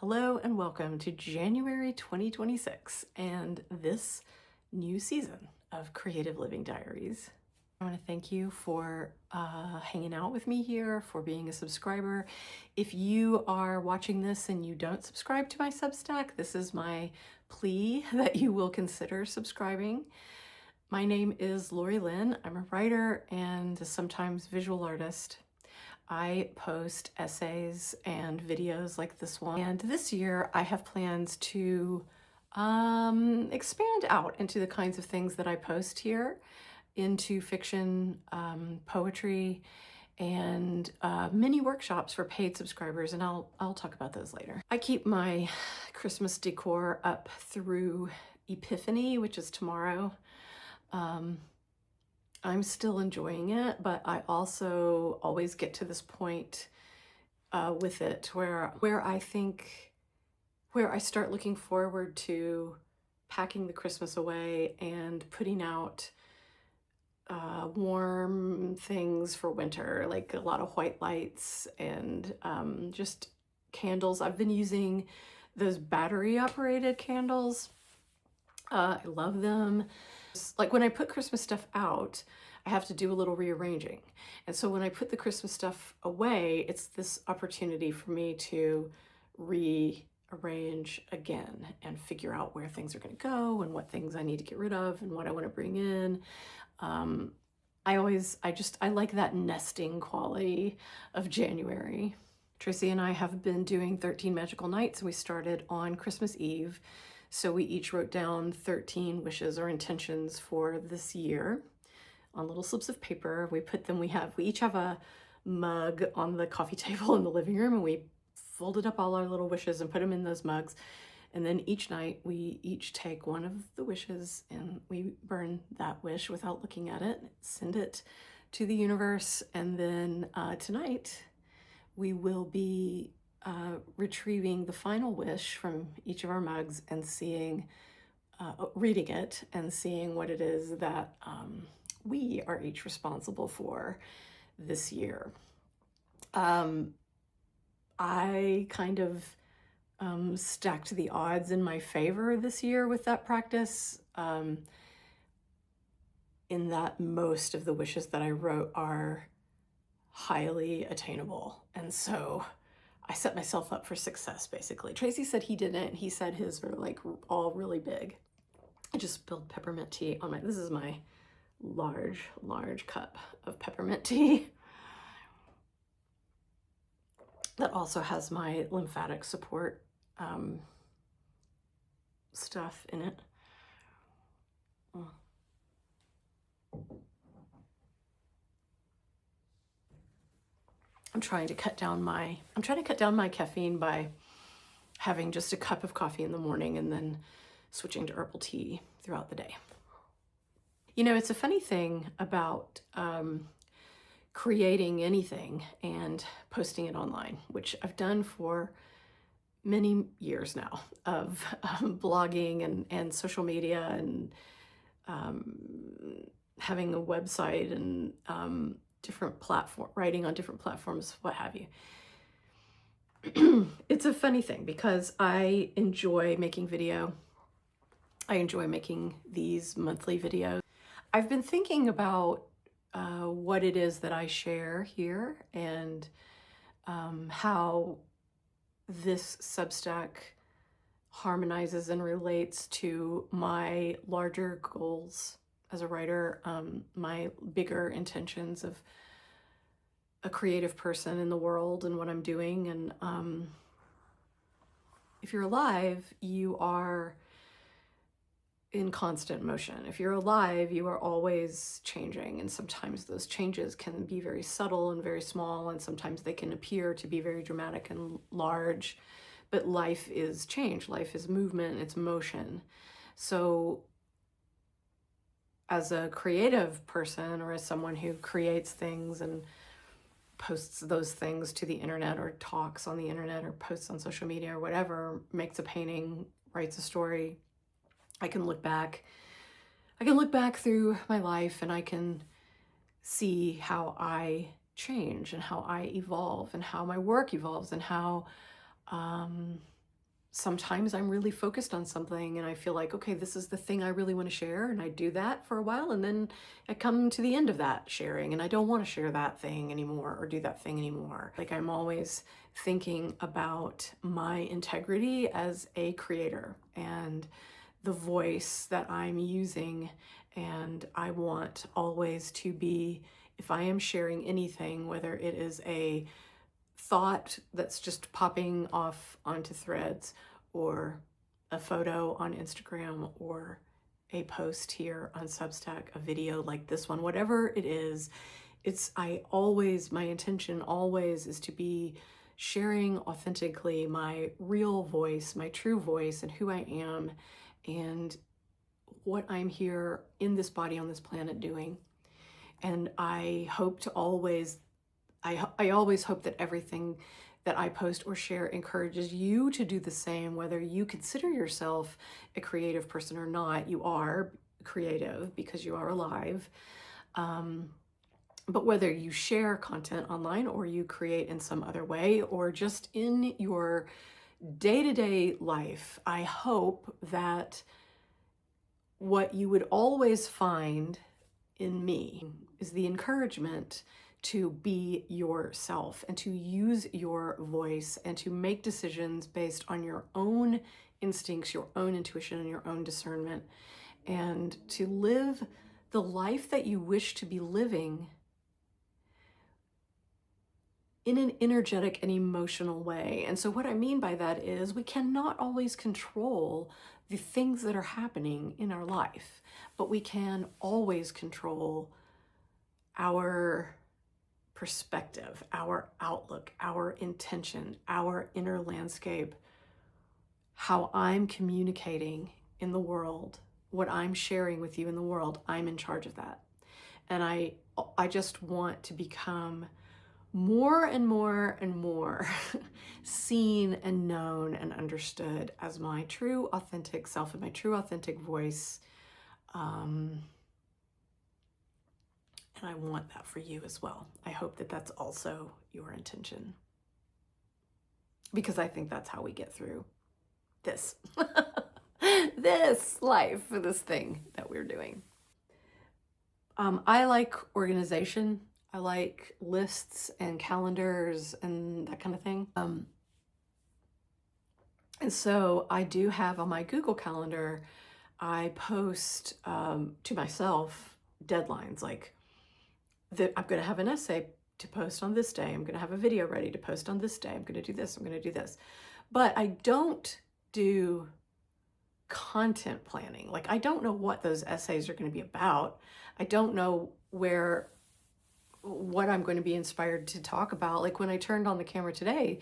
Hello and welcome to January 2026 and this new season of Creative Living Diaries. I want to thank you for hanging out with me here, for being a subscriber. If you are watching this and you don't subscribe to my Substack, this is my plea that you will consider subscribing. My name is Lori-Lyn. I'm a writer and a sometimes visual artist. I post essays and videos like this one. And this year I have plans to expand out into the kinds of things that I post here, into fiction, poetry, and mini workshops for paid subscribers, and I'll talk about those later. I keep my Christmas decor up through Epiphany, which is tomorrow. I'm still enjoying it, but I also always get to this point with it where I start looking forward to packing the Christmas away and putting out warm things for winter, like a lot of white lights and just candles. I've been using those battery operated candles. I love them. Like when I put Christmas stuff out, I have to do a little rearranging. And so when I put the Christmas stuff away, it's this opportunity for me to rearrange again and figure out where things are going to go and what things I need to get rid of and what I want to bring in. I like that nesting quality of January. Tracy and I have been doing 13 Magical Nights, and we started on Christmas Eve. So we each wrote down 13 wishes or intentions for this year on little slips of paper. We each have a mug on the coffee table in the living room, and we folded up all our little wishes and put them in those mugs. And then each night we each take one of the wishes and we burn that wish without looking at it, send it to the universe. And then tonight we will be retrieving the final wish from each of our mugs and reading it and seeing what it is that we are each responsible for this year. I kind of stacked the odds in my favor this year with that practice, in that most of the wishes that I wrote are highly attainable. And so I set myself up for success, basically. Tracy said he didn't. He said his are like all really big. I just spilled peppermint tea on this is my large cup of peppermint tea. That also has my lymphatic support stuff in it. I'm trying to cut down my caffeine by having just a cup of coffee in the morning and then switching to herbal tea throughout the day. You know, it's a funny thing about creating anything and posting it online, which I've done for many years now, of blogging and social media and having a website and writing on different platforms, what have you. It's a funny thing because I enjoy making video. I enjoy making these monthly videos. I've been thinking about what it is that I share here and how this Substack harmonizes and relates to my larger goals as a writer, my bigger intentions of a creative person in the world and what I'm doing. And if you're alive, you are in constant motion. If you're alive, you are always changing. And sometimes those changes can be very subtle and very small, and sometimes they can appear to be very dramatic and large. But life is change. Life is movement. It's motion. So as a creative person, or as someone who creates things and posts those things to the internet, or talks on the internet, or posts on social media, or whatever, makes a painting, writes a story, I can look back through my life and I can see how I change and how I evolve and how my work evolves and how sometimes I'm really focused on something and I feel like, okay, this is the thing I really want to share. And I do that for a while. And then I come to the end of that sharing and I don't want to share that thing anymore or do that thing anymore. Like, I'm always thinking about my integrity as a creator and the voice that I'm using. And I want always to be, if I am sharing anything, whether it is a thought that's just popping off onto threads or a photo on Instagram or a post here on Substack, a video like this one, whatever it is, my intention always is to be sharing authentically my real voice, my true voice, and who I am and what I'm here in this body on this planet doing. And I hope to always I always hope that everything that I post or share encourages you to do the same, whether you consider yourself a creative person or not. You are creative because you are alive. But whether you share content online or you create in some other way or just in your day-to-day life, I hope that what you would always find in me is the encouragement to be yourself and to use your voice and to make decisions based on your own instincts, your own intuition, and your own discernment, and to live the life that you wish to be living in an energetic and emotional way. And so what I mean by that is we cannot always control the things that are happening in our life, but we can always control our perspective, our outlook, our intention, our inner landscape, how I'm communicating in the world, what I'm sharing with you in the world. I'm in charge of that. And I just want to become more and more and more seen and known and understood as my true authentic self and my true authentic voice. And I want that for you as well. I hope that that's also your intention, because I think that's how we get through this, this life, this thing that we're doing. I like organization. I like lists and calendars and that kind of thing. And so I do have on my Google Calendar, I post to myself deadlines like that I'm going to have an essay to post on this day. I'm going to have a video ready to post on this day. I'm going to do this. I'm going to do this. But I don't do content planning. Like, I don't know what those essays are going to be about. I don't know what I'm going to be inspired to talk about. Like, when I turned on the camera today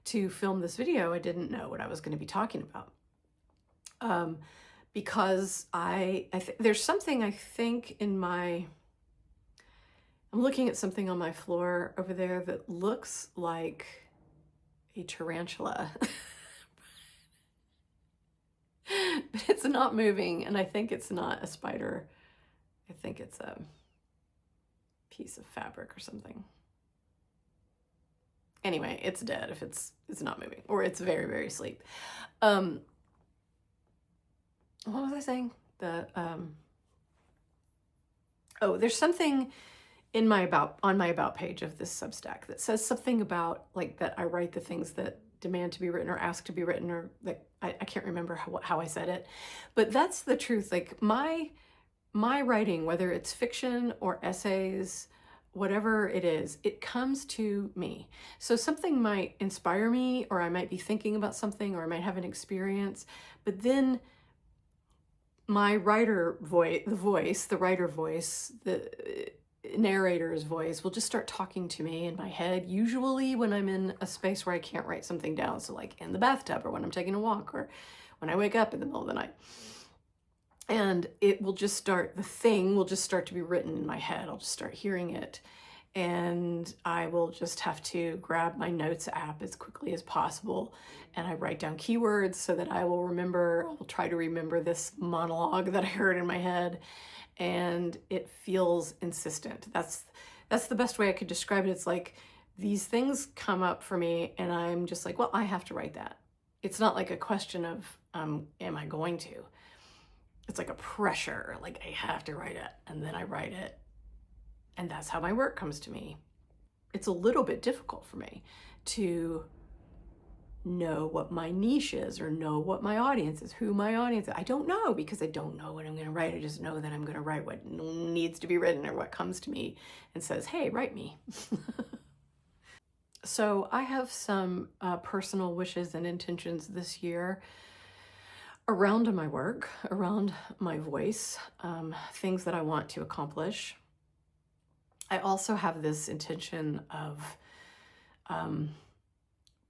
to film this video, I didn't know what I was going to be talking about. Because there's something I think in I'm looking at something on my floor over there that looks like a tarantula, but it's not moving. And I think it's not a spider. I think it's a piece of fabric or something. Anyway, it's dead if it's not moving, or it's very, very asleep. What was I saying? There's something on my about page of this Substack that says something about like that I write the things that demand to be written or ask to be written, or that I can't remember how I said it, but that's the truth. Like, my writing, whether it's fiction or essays, whatever it is, it comes to me. So something might inspire me, or I might be thinking about something, or I might have an experience, but then my writer voice, the narrator's voice will just start talking to me in my head, usually when I'm in a space where I can't write something down. So like in the bathtub, or when I'm taking a walk, or when I wake up in the middle of the night. And the thing will just start to be written in my head. I'll just start hearing it. And I will just have to grab my notes app as quickly as possible. And I write down keywords so that I will try to remember this monologue that I heard in my head. And it feels insistent. That's the best way I could describe it. It's like these things come up for me and I'm just like, well, I have to write that. it's not like a question of, am I going to? It's like a pressure, like I have to write it, and then I write it. And that's how my work comes to me. It's a little bit difficult for me to know what my niche is or know what my audience is, who my audience is. I don't know because I don't know what I'm going to write. I just know that I'm going to write what needs to be written or what comes to me and says, hey, write me. So I have some personal wishes and intentions this year around my work, around my voice, things that I want to accomplish. I also have this intention of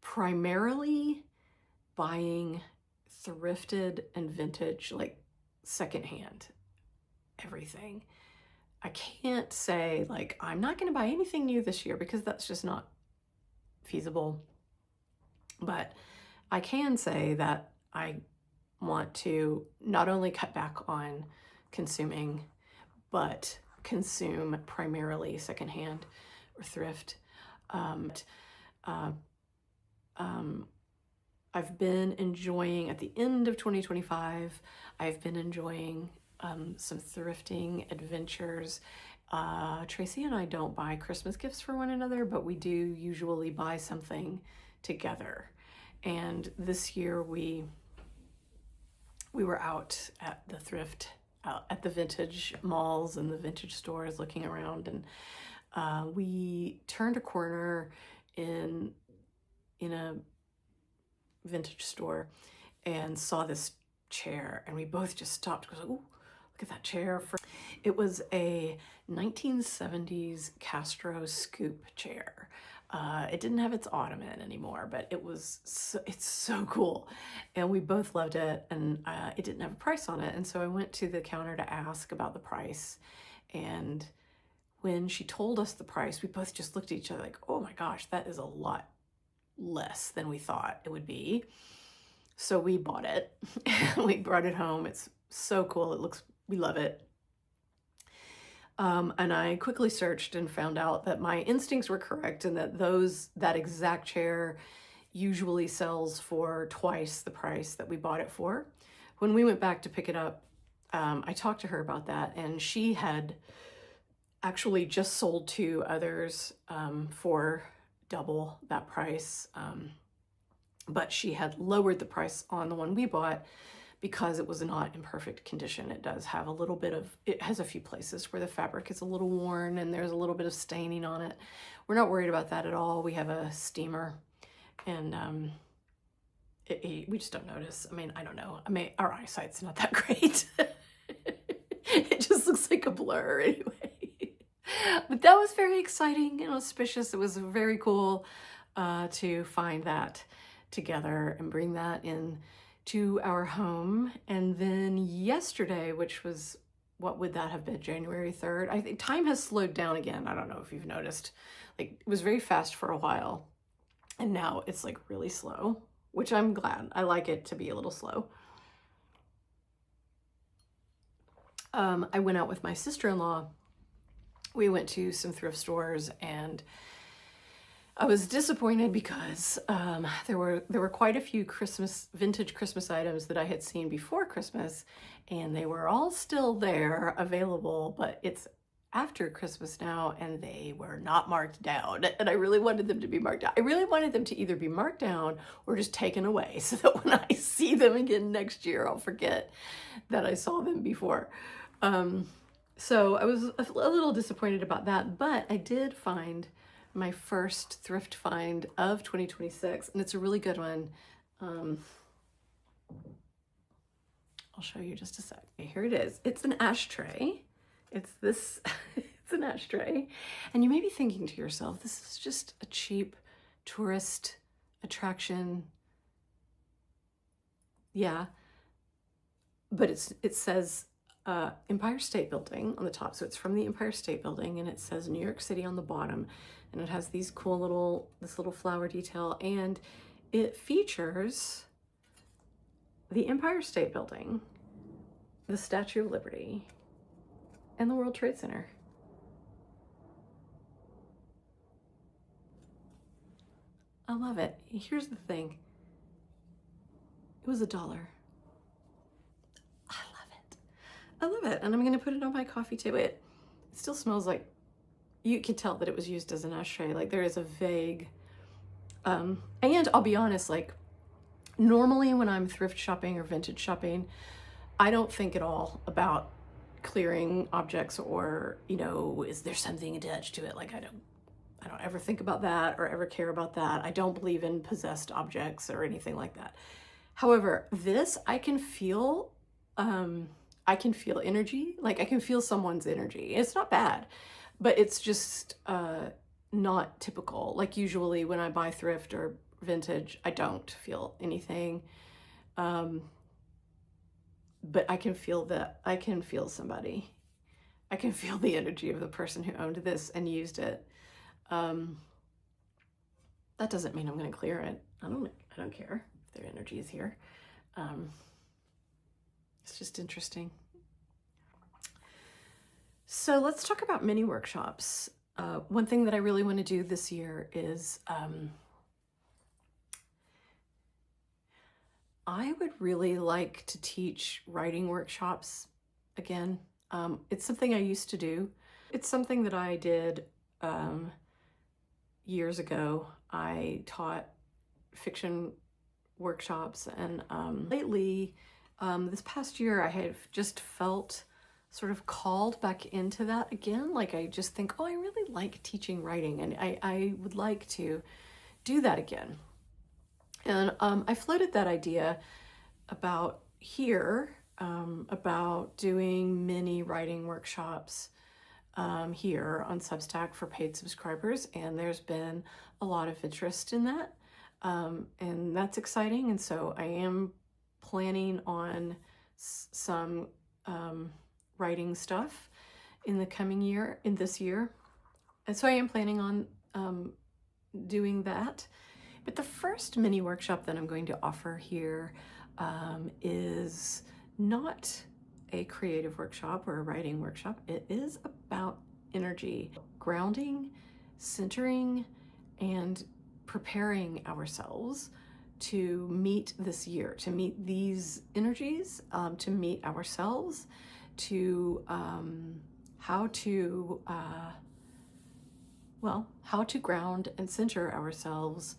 primarily buying thrifted and vintage, like secondhand everything. I can't say like, I'm not going to buy anything new this year because that's just not feasible. But I can say that I want to not only cut back on consuming, but consume primarily secondhand or thrift. I've been enjoying, at the end of 2025, I've been enjoying some thrifting adventures. Tracy and I don't buy Christmas gifts for one another, but we do usually buy something together. And this year we were out at the thrift, at the vintage malls and the vintage stores looking around, and we turned a corner in a vintage store and saw this chair, and we both just stopped because, oh, look at that chair. It was a 1970s Castro scoop chair. It didn't have its ottoman anymore, but it's so cool. And we both loved it, and it didn't have a price on it. And so I went to the counter to ask about the price. And when she told us the price, we both just looked at each other like, oh my gosh, that is a lot less than we thought it would be. So we bought it. We brought it home. It's so cool. We love it. And I quickly searched and found out that my instincts were correct, and that exact chair usually sells for twice the price that we bought it for. When we went back to pick it up, I talked to her about that, and she had actually just sold 2 others for double that price. But she had lowered the price on the one we bought because it was not in perfect condition. It does have it has a few places where the fabric is a little worn and there's a little bit of staining on it. We're not worried about that at all. We have a steamer, and we just don't notice. I mean, I don't know. I mean, our eyesight's not that great. It just looks like a blur anyway. But that was very exciting and auspicious. It was very cool to find that together and bring that in to our home. And then yesterday, which was, what would that have been, January 3rd? I think time has slowed down again. I don't know if you've noticed. Like, it was very fast for a while, and now it's like really slow, which I'm glad. I like it to be a little slow. I went out with my sister-in-law. We went to some thrift stores, and I was disappointed because there were quite a few vintage Christmas items that I had seen before Christmas, and they were all still there available, but it's after Christmas now, and they were not marked down. And I really wanted them to be marked down. I really wanted them to either be marked down or just taken away, so that when I see them again next year, I'll forget that I saw them before. So I was a little disappointed about that, but I did find my first thrift find of 2026, and it's a really good one. I'll show you just a sec. Okay, here it is. It's an ashtray. It's an ashtray. And you may be thinking to yourself, this is just a cheap tourist attraction. Yeah, but it says Empire State Building on the top. So it's from the Empire State Building, and it says New York City on the bottom. And it has these cool this little flower detail, and it features the Empire State Building, the Statue of Liberty, and the World Trade Center. I love it. Here's the thing. It was $1. I love it. I love it. And I'm gonna put it on my coffee table. It still smells like, you can tell that it was used as an ashtray. Like there is a vague, and I'll be honest, like normally when I'm thrift shopping or vintage shopping, I don't think at all about clearing objects or, you know, is there something attached to it? Like I don't ever think about that or ever care about that. I don't believe in possessed objects or anything like that. However, this, I can feel energy. Like I can feel someone's energy. It's not bad, but it's just not typical. Like usually when I buy thrift or vintage, I don't feel anything. But I can feel somebody. I can feel the energy of the person who owned this and used it. That doesn't mean I'm going to clear it. I don't care if their energy is here. It's just interesting. So let's talk about mini workshops. One thing that I really want to do this year is I would really like to teach writing workshops again. It's something I used to do. It's something that I did years ago. I taught fiction workshops, and lately, this past year, I have just felt sort of called back into that again. Like I just think, oh, I really like teaching writing, and I would like to do that again. And I floated that idea about here, about doing mini writing workshops here on Substack for paid subscribers, and there's been a lot of interest in that, and that's exciting. And so I am planning on some writing stuff in this year, and so I am planning on doing that. But the first mini workshop that I'm going to offer here is not a creative workshop or a writing workshop. It is about energy, grounding, centering, and preparing ourselves to meet this year, to meet these energies, to meet ourselves, to how to ground and center ourselves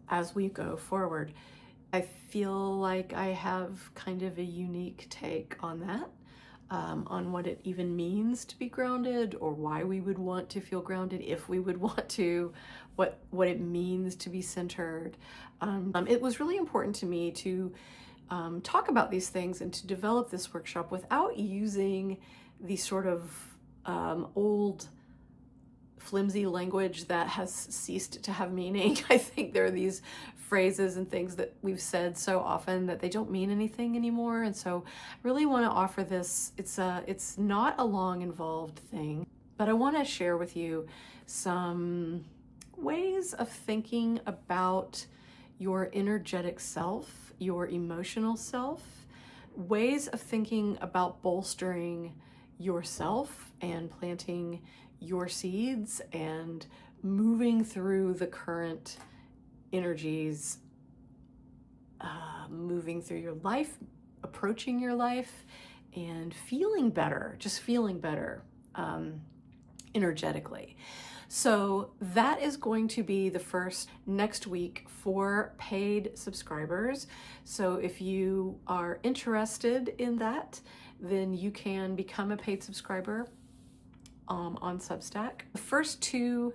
as we go forward. I feel like I have kind of a unique take on that, on what it even means to be grounded, or why we would want to feel grounded, if we would want to, what it means to be centered. It was really important to me to talk about these things and to develop this workshop without using the sort of old flimsy language that has ceased to have meaning. I think there are these phrases and things that we've said so often that they don't mean anything anymore. And so I really want to offer this. It's not a long involved thing, but I want to share with you some ways of thinking about your energetic self, your emotional self, ways of thinking about bolstering yourself and planting your seeds and moving through the current energies, moving through your life, approaching your life, and feeling better, just feeling better energetically. So that is going to be the first next week for paid subscribers. So if you are interested in that, then you can become a paid subscriber on Substack. The first two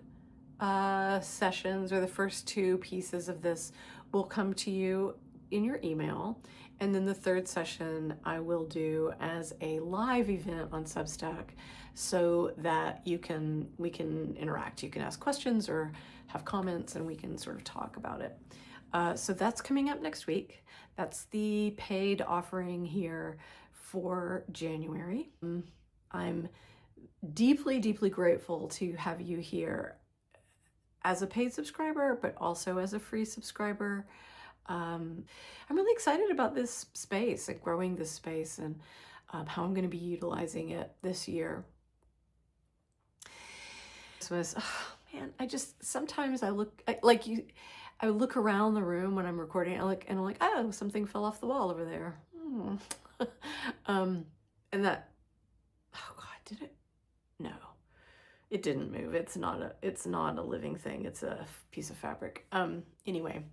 sessions, or the first two pieces of this, will come to you in your email, and then the third session I will do as a live event on Substack, so that we can interact. You can ask questions or have comments, and we can sort of talk about it. So that's coming up next week. That's the paid offering here for January. I'm deeply, deeply grateful to have you here as a paid subscriber, but also as a free subscriber. I'm really excited about this space and growing this space, and how I'm going to be utilizing it this year. Sometimes I look like you. I look around the room when I'm recording, and I'm like, oh, something fell off the wall over there. And that, oh God, did it? No, it didn't move. It's not a living thing. It's a piece of fabric. Anyway,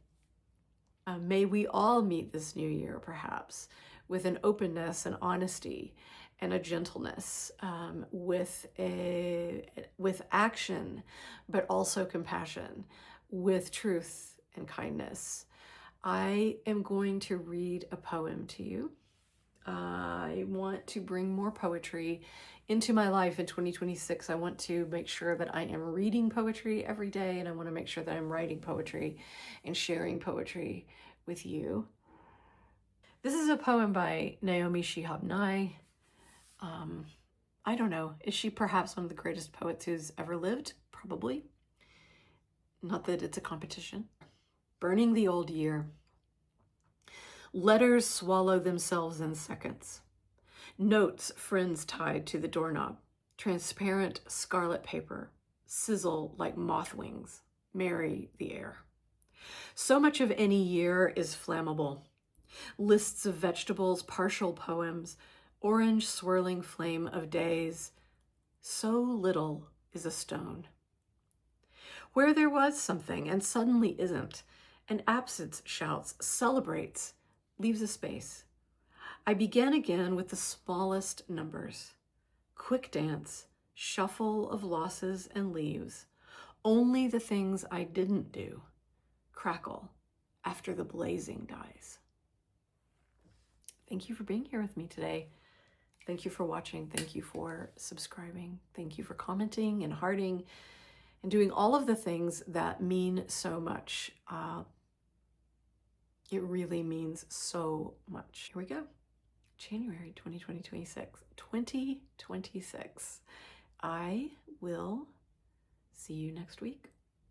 may we all meet this new year, perhaps, with an openness and honesty and a gentleness, with action, but also compassion, with truth and kindness. I am going to read a poem to you. I want to bring more poetry into my life in 2026. I want to make sure that I am reading poetry every day, and I want to make sure that I'm writing poetry and sharing poetry with you. This is a poem by Naomi Shihab Nye. I don't know. Is she perhaps one of the greatest poets who's ever lived? Probably. Not that it's a competition. Burning the old year. Letters swallow themselves in seconds. Notes friends tied to the doorknob. Transparent scarlet paper. Sizzle like moth wings. Marry the air. So much of any year is flammable. Lists of vegetables, partial poems, orange swirling flame of days. So little is a stone. Where there was something and suddenly isn't, and absence shouts, celebrates, leaves a space. I began again with the smallest numbers. Quick dance, shuffle of losses and leaves. Only the things I didn't do crackle after the blazing dies. Thank you for being here with me today. Thank you for watching. Thank you for subscribing. Thank you for commenting and hearting and doing all of the things that mean so much. It really means so much. Here we go. January 2026. I will see you next week.